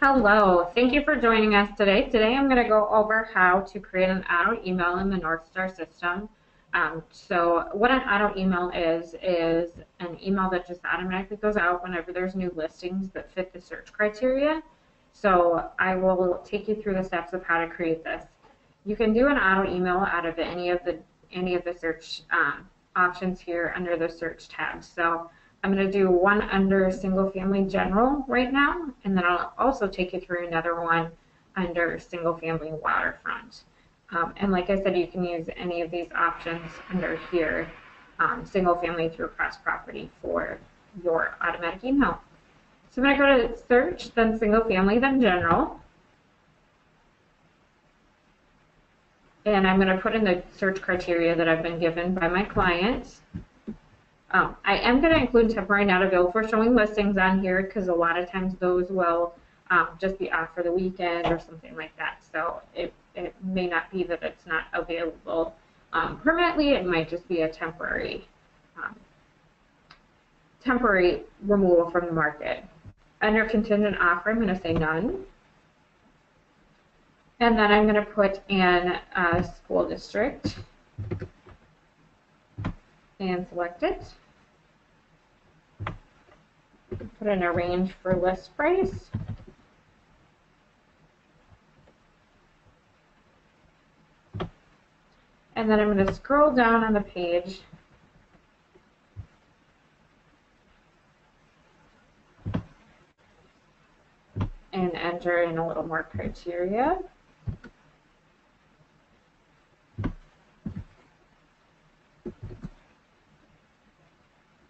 Hello, thank you for joining us today. Today I'm going to go over how to create an auto email in the Northstar system. So what an auto email is an email that just automatically goes out whenever there's new listings that fit the search criteria. So I will take you through the steps of how to create this. You can do an auto email out of any of the search options here under the search tab. So I'm going to do one under single family general right now, and then I'll also take you through another one under single family waterfront. And like I said, you can use any of these options under here, single family through cross property for your automatic email. So I'm going to go to search, then single family, then general. And I'm going to put in the search criteria that I've been given by my client. I am going to include temporary not available for showing listings on here because a lot of times those will just be off for the weekend or something like that. So it may not be that it's not available permanently. It might just be a temporary removal from the market. Under contingent offer, I'm going to say none. And then I'm going to put in a school district and select it. Put in a range for list price. And then I'm going to scroll down on the page and enter in a little more criteria.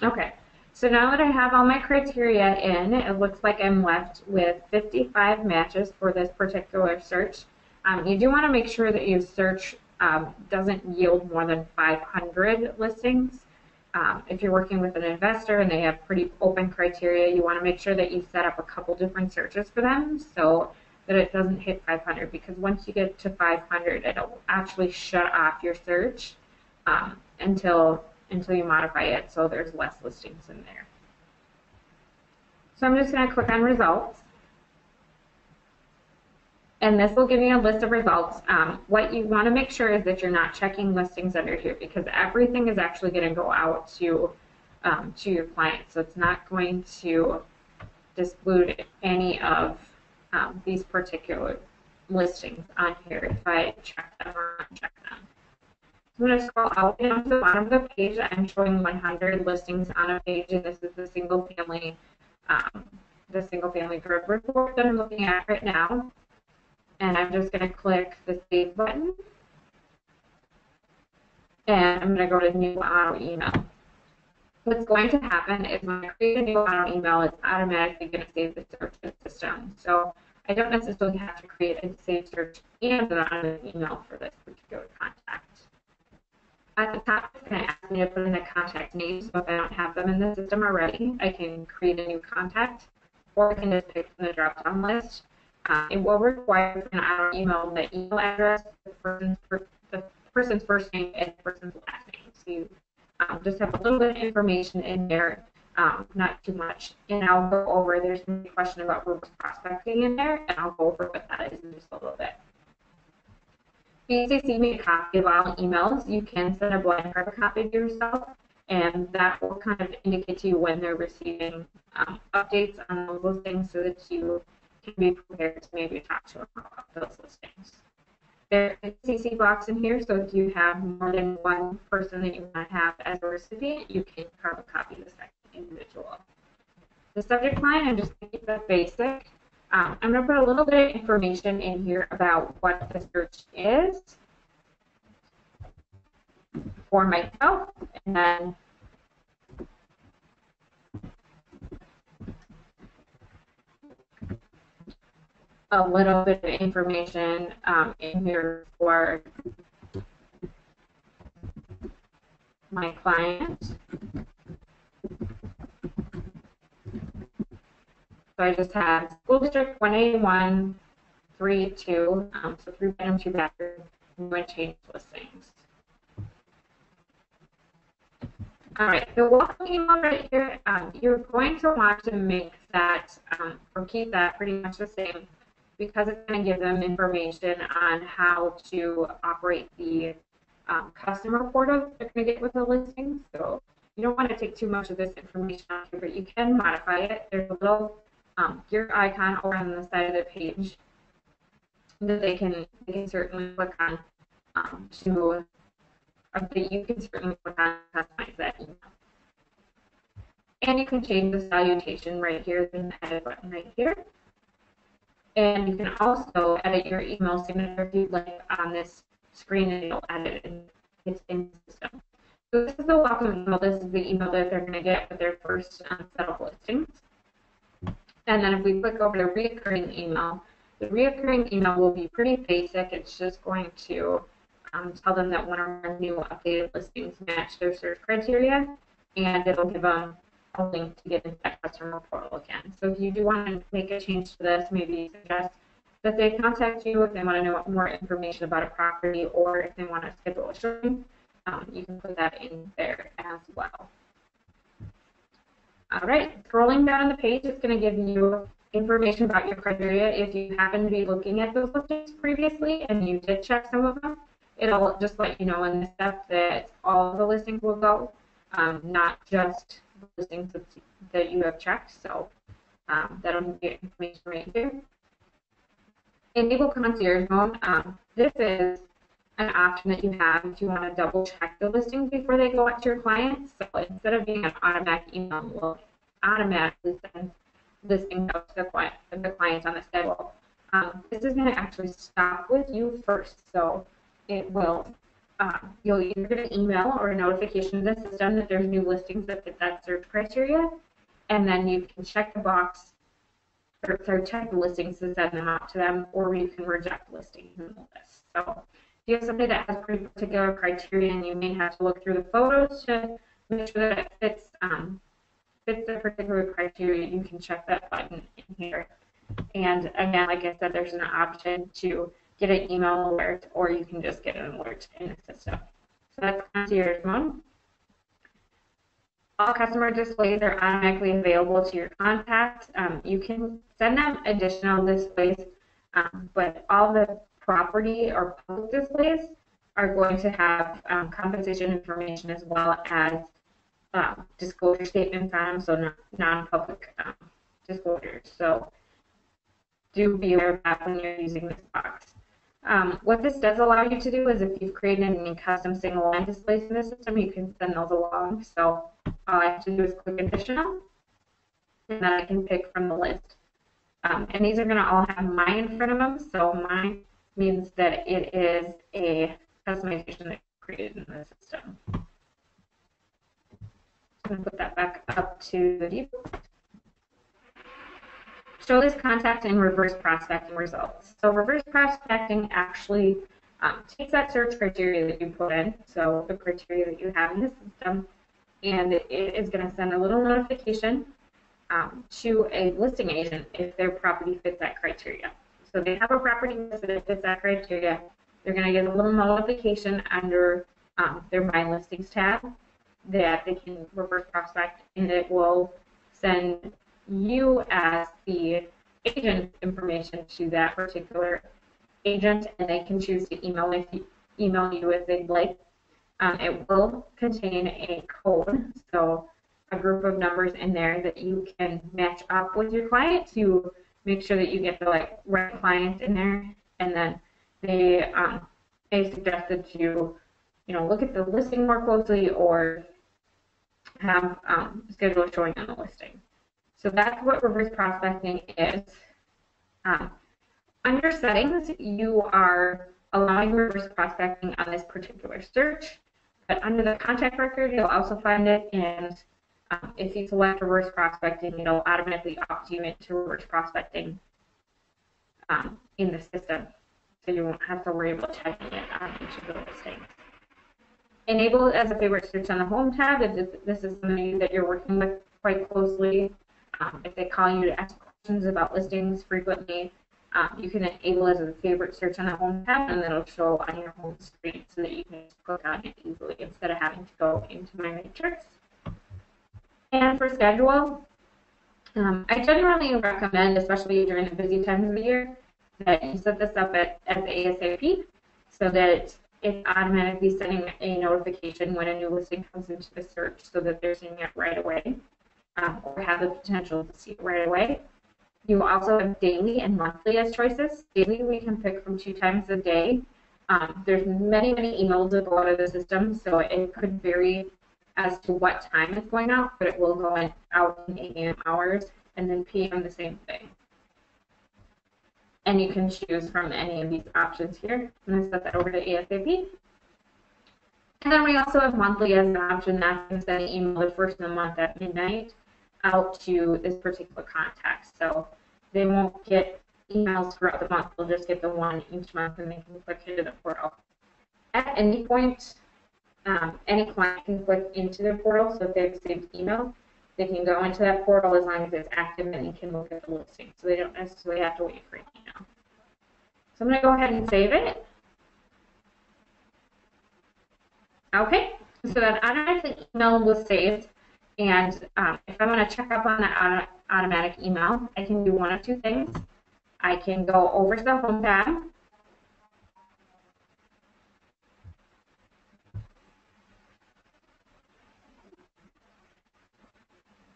Okay, so now that I have all my criteria in, it looks like I'm left with 55 matches for this particular search. You do want to make sure that your search doesn't yield more than 500 listings. If you're working with an investor and they have pretty open criteria, you want to make sure that you set up a couple different searches for them so that it doesn't hit 500, because once you get to 500, it'll actually shut off your search until you modify it so there's less listings in there. So I'm just going to click on results. And this will give you a list of results. What you want to make sure is that you're not checking listings under here, because everything is actually going to go out to your client. So it's not going to exclude any of these particular listings on here if I check them or uncheck them. I'm going to scroll out down to the bottom of the page. I'm showing 100 listings on a page, and this is the single family group report that I'm looking at right now. And I'm just going to click the Save button. And I'm going to go to New Auto Email. What's going to happen is when I create a new auto email, it's automatically going to save the search in the system. So I don't necessarily have to create a saved search and an automatic email for this particular contact. At the top, it's going to ask me to put in the contact name, so if I don't have them in the system already, I can create a new contact, or I can just pick from the drop-down list. It will require an auto email the email address, the person's first name, and the person's last name. So you just have a little bit of information in there, not too much. And I'll go over, there's going to be a question about reverse prospecting in there, and I'll go over what that is in just a little bit. If you CC me a copy of all emails, you can send a blind private copy to yourself, and that will kind of indicate to you when they're receiving updates on those listings so that you can be prepared to maybe talk to them about those listings. There is a CC box in here, so if you have more than one person that you want to have as a recipient, you can carve a copy of the second individual. The subject line, I'm just going to keep that basic. I'm going to put a little bit of information in here about what the search is for myself, and then a little bit of information in here for my client. So I just have school district 18132, so 3-bedroom, 2-bathroom, new and changed listings. All right, the welcome email right here, you're going to want to make that or keep that pretty much the same because it's going to give them information on how to operate the customer portal they're going to get with the listings. So you don't want to take too much of this information out here, but you can modify it. There's a little gear icon over on the side of the page that they can certainly click on or that you can certainly click on to customize that email. And you can change the salutation right here. There's an edit button right here. And you can also edit your email signature if you'd like on this screen, and it'll edit it in the system. So this is the welcome email. This is the email that they're going to get with their first set of listings. And then if we click over to reoccurring email, the reoccurring email will be pretty basic. It's just going to tell them that one of our new updated listings match their search criteria, and it'll give them a link to get into that customer portal again. So if you do want to make a change to this, maybe suggest that they contact you if they want to know more information about a property or if they want to schedule a showing, you can put that in there as well. All right, scrolling down the page, it's going to give you information about your criteria. If you happen to be looking at those listings previously and you did check some of them, it'll just let you know in this step that all the listings will go, not just the listings that you have checked. So that'll give you information right here. Enable concierge mode. This is an option that you have if you want to double check the listings before they go out to your clients. So instead of being an automatic email, it will automatically send listings out to the clients on the schedule. This is going to actually stop with you first. So it will, you'll either get an email or a notification in the system that there's new listings that fit that search criteria, and then you can check the box or check the listings to send them out to them, or you can reject listings in the list. So if you have somebody that has pretty particular criteria and you may have to look through the photos to make sure that it fits the particular criteria, you can check that button in here. And again, like I said, there's an option to get an email alert, or you can just get an alert in the system. So that's concierge mode. All customer displays are automatically available to your contacts. You can send them additional displays, but all the property or public displays are going to have compensation information as well as disclosure statements on them, so non-public disclosures. So do be aware of that when you're using this box. What this does allow you to do is if you've created any custom single line displays in the system, you can send those along. So all I have to do is click additional, and then I can pick from the list. And these are going to all have mine in front of them. So mine means that it is a customization that's created in the system. I'm going to put that back up to the default. Show this contact and reverse prospecting results. So reverse prospecting actually takes that search criteria that you put in, so the criteria that you have in the system, and it is going to send a little notification to a listing agent if their property fits that criteria. So they have a property that fits that criteria. They're going to get a little notification under their My Listings tab that they can reverse prospect, and it will send you as the agent information to that particular agent, and they can choose to email you as they'd like. It will contain a code, so a group of numbers in there that you can match up with your client to make sure that you get the right client in there, and then they suggest that you look at the listing more closely or have schedule a showing on the listing. So that's what reverse prospecting is. Under settings, you are allowing reverse prospecting on this particular search, but under the contact record, you'll also find it, and if you select reverse prospecting, it'll automatically opt you into reverse prospecting in the system, so you won't have to worry about typing it on each of the listings. Enable it as a favorite search on the Home tab if this is somebody that you're working with quite closely. If they call you to ask questions about listings frequently, you can enable it as a favorite search on the Home tab, and it'll show on your home screen so that you can just click on it easily instead of having to go into My Matrix. And for schedule, I generally recommend, especially during the busy times of the year, that you set this up as ASAP so that it's automatically sending a notification when a new listing comes into the search so that they're seeing it right away, or have the potential to see it right away. You also have daily and monthly as choices. Daily we can pick from 2 times a day. There's many emails that go out of the system, so it could vary as to what time it's going out, but it will go out in AM hours, and then PM the same thing. And you can choose from any of these options here. I'm going to set that over to ASAP. And then we also have monthly as an option. That's going to send an email the first of the month at midnight out to this particular contact. So they won't get emails throughout the month. They'll just get the one each month, and they can click into the portal. At any point, any client can click into the portal. So if they've saved email, they can go into that portal as long as it's active, and they can look at the listing. So they don't necessarily have to wait for an email. So I'm going to go ahead and save it. Okay, so that automatic email was saved. And if I want to check up on that automatic email, I can do one of 2 things. I can go over to the Home tab.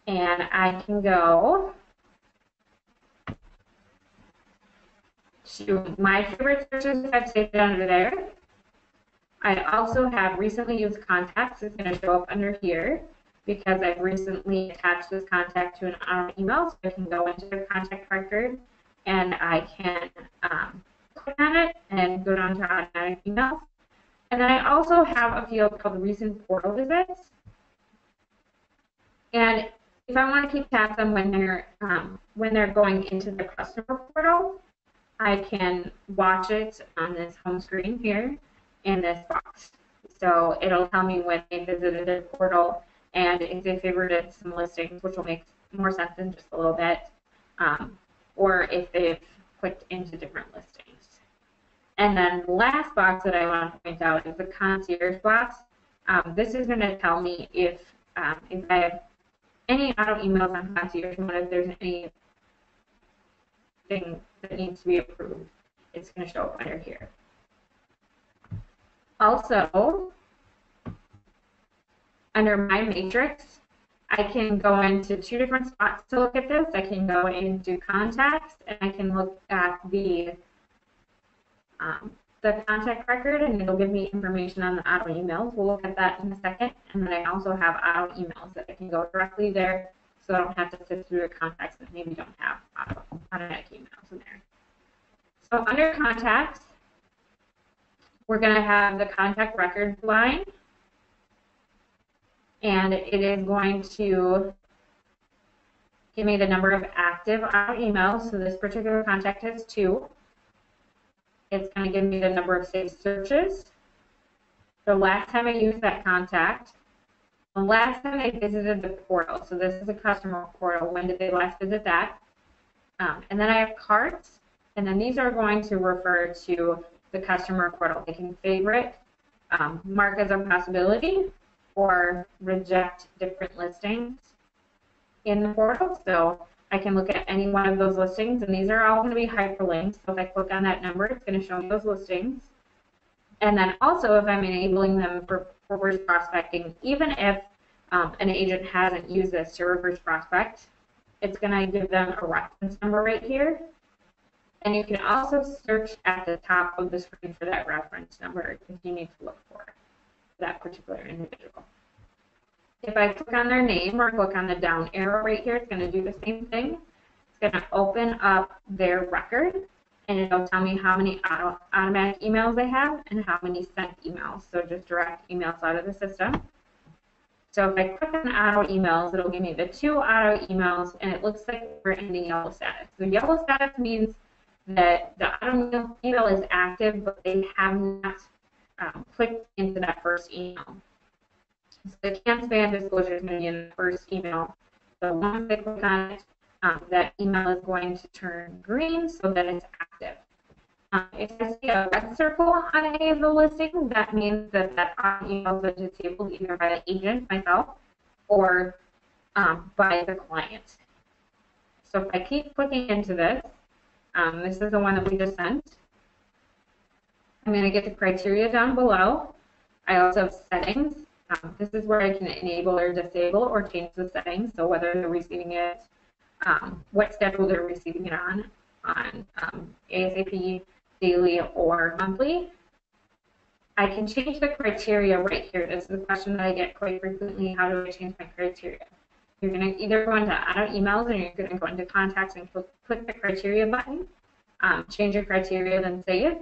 And I can go to my favorite searches that I've saved under there. I also have recently used contacts. It's going to show up under here because I've recently attached this contact to an email. So I can go into the contact record and I can click on it and go down to automatic emails. And then I also have a field called recent portal visits. And if I want to keep tabs on when they're going into the customer portal, I can watch it on this home screen here in this box. So it'll tell me when they visited the portal and if they favorited some listings, which will make more sense in just a little bit, or if they've clicked into different listings. And then the last box that I want to point out is the concierge box. This is going to tell me if I have any auto emails on concierge mode, if there's anything that needs to be approved. It's going to show up under here. Also, under my matrix, I can go into 2 different spots to look at this. I can go into contacts, and I can look at the contact record, and it'll give me information on the auto emails. We'll look at that in a second. And then I also have auto emails that I can go directly there, so I don't have to sift through the contacts that maybe don't have automatic emails in there. So under contacts, we're going to have the contact record line, and it is going to give me the number of active auto emails. So this particular contact has 2. It's going to give me the number of saved searches, the last time I used that contact, the last time they visited the portal. So this is a customer portal. When did they last visit that? And then I have carts, and then these are going to refer to the customer portal. They can favorite, mark as a possibility, or reject different listings in the portal. So I can look at any one of those listings, and these are all going to be hyperlinked. So if I click on that number, it's going to show me those listings. And then also, if I'm enabling them for reverse prospecting, even if an agent hasn't used this to reverse prospect, it's going to give them a reference number right here. And you can also search at the top of the screen for that reference number if you need to look for that particular individual. If I click on their name or click on the down arrow right here, it's going to do the same thing. It's going to open up their record, and it'll tell me how many automatic emails they have and how many sent emails, so just direct emails out of the system. So if I click on auto emails, it'll give me the 2 auto emails, and it looks like we're in the yellow status. So yellow status means that the auto email is active, but they have not clicked into that first email. So the can spam disclosure is going to be in the first email. So once they click on it, that email is going to turn green so that it's active. If I see a red circle on any of the listings, that means that that email has been disabled either by the agent, myself, or by the client. So if I keep clicking into this, this is the one that we just sent. I'm going to get the criteria down below. I also have settings. This is where I can enable or disable or change the settings. So whether they're receiving it, what schedule they're receiving it on ASAP, daily, or monthly. I can change the criteria right here. This is a question that I get quite frequently. How do I change my criteria? You're going to either go into auto emails or you're going to go into contacts and click the criteria button, change your criteria, then save.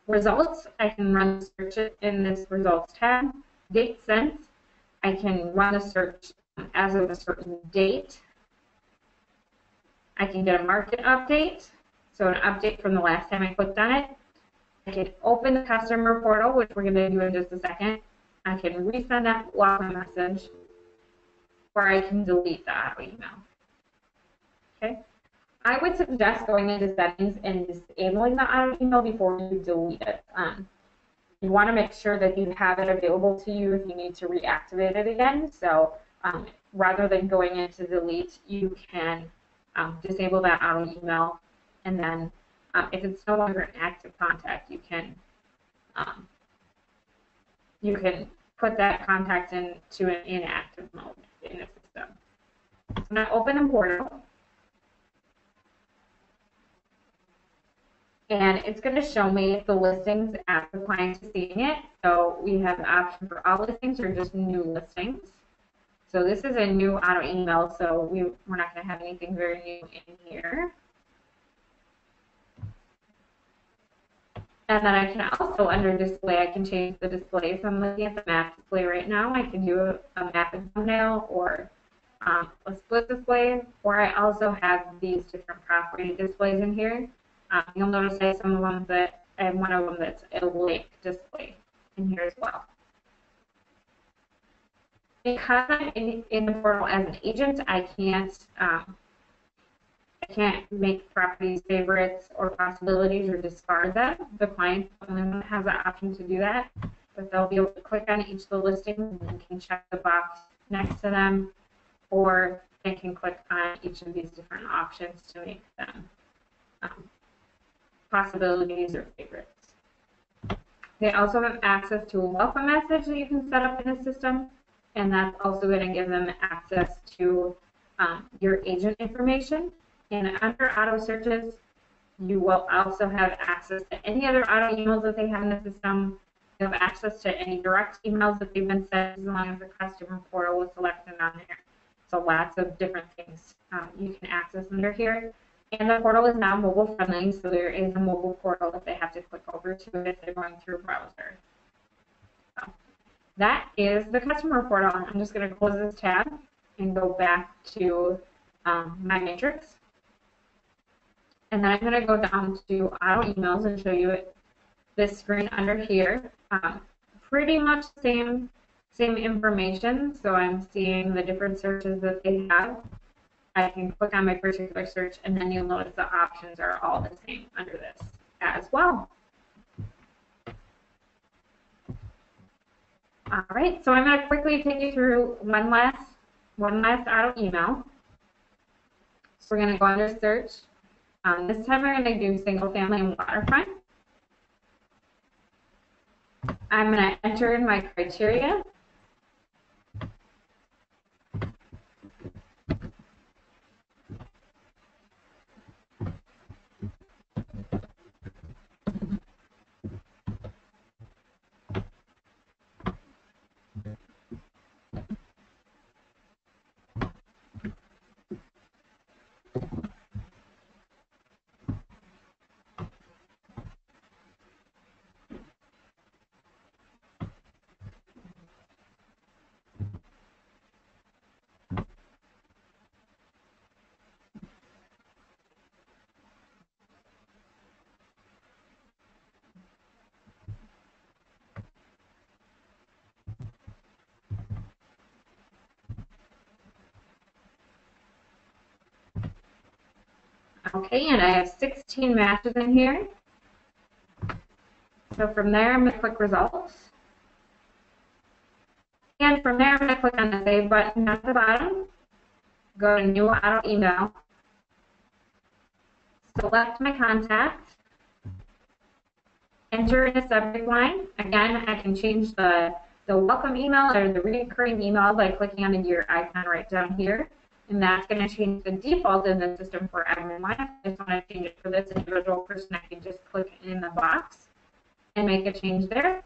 Results, I can run the search in this results tab. Date sent, I can run the search as of a certain date. I can get a market update, so an update from the last time I clicked on it. I can open the customer portal, which we're going to do in just a second. I can resend that welcome message, or I can delete the auto email. Okay. I would suggest going into settings and disabling the auto email before you delete it. You want to make sure that you have it available to you if you need to reactivate it again. So rather than going into delete, you can disable that auto email, and then if it's no longer an active contact, you can put that contact into an inactive mode in the system. So I'm going to open the portal, and it's going to show me the listings as the client is seeing it. So we have the option for all listings or just new listings. So this is a new auto email, so we're not going to have anything very new in here. And then I can also, under display, I can change the display. So I'm looking at the map display right now. I can do a map and thumbnail or a split display, or I also have these different property displays in here. You'll notice I have some of them that I have one of them that's a lake display in here as well. Because I'm in the portal as an agent, I can't make properties favorites or possibilities or discard them. The client only has the option to do that, but they'll be able to click on each of the listings and can check the box next to them, or they can click on each of these different options to make them possibilities or favorites. They also have access to a welcome message that you can set up in the system, and that's also going to give them access to your agent information. And under auto searches, you will also have access to any other auto emails that they have in the system. You have access to any direct emails that they've been sent as long as the customer portal is selected on there. So lots of different things you can access under here. And the portal is now mobile friendly, so there is a mobile portal that they have to click over to if they're going through a browser. So that is the customer portal. I'm just going to close this tab and go back to my matrix. And then I'm going to go down to auto emails and show you this screen under here. Pretty much same information. So I'm seeing the different searches that they have. I can click on my particular search, and then you'll notice the options are all the same under this as well. All right, so I'm going to quickly take you through one last auto email. So we're going to go under search. This time we're going to do single family and waterfront. I'm going to enter in my criteria. Okay, and I have 16 matches in here. So from there, I'm going to click results. And from there, I'm going to click on the save button at the bottom. go to New Auto Email, select my contact, enter in a subject line. Again, I can change the welcome email or the recurring email by clicking on the gear icon right down here. And that's going to change the default in the system for admin line. If I just want to change it for this individual person, I can just click in the box and make a change there.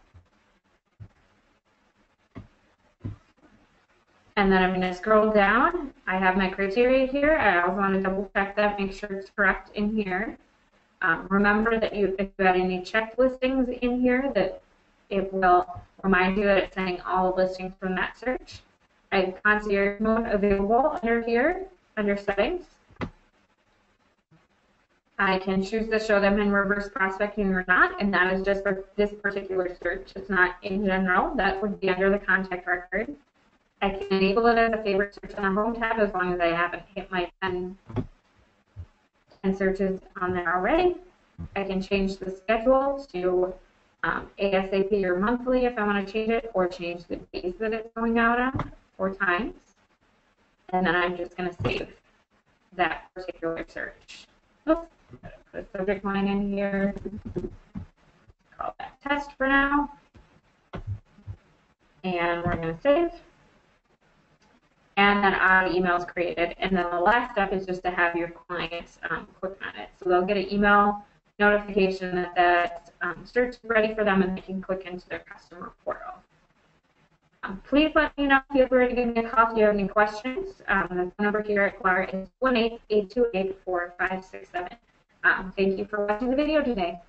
And then I'm going to scroll down. I have my criteria here. I also want to double check that, make sure it's correct in here. Remember that if you had any checked listings in here, that it will remind you that it's sending all listings from that search. I have concierge mode available under here, under settings. I can choose to show them in reverse prospecting or not, and that is just for this particular search. It's not in general. That would be under the contact record. I can enable it as a favorite search on the home tab as long as I haven't hit my 10 searches on there already. I can change the schedule to ASAP or monthly if I want to change it, or change the days that it's going out on, or times. And then I'm just going to save that particular search. Oops. Put a subject line in here. Call that test for now. And we're going to save. And then auto email is created. And then the last step is just to have your clients click on it. So they'll get an email notification that that search is ready for them, and they can click into their customer portal. Please let me know if you're ready to give me a call if you have any questions. The phone number here at Clara is 1-828-4567. Thank you for watching the video today.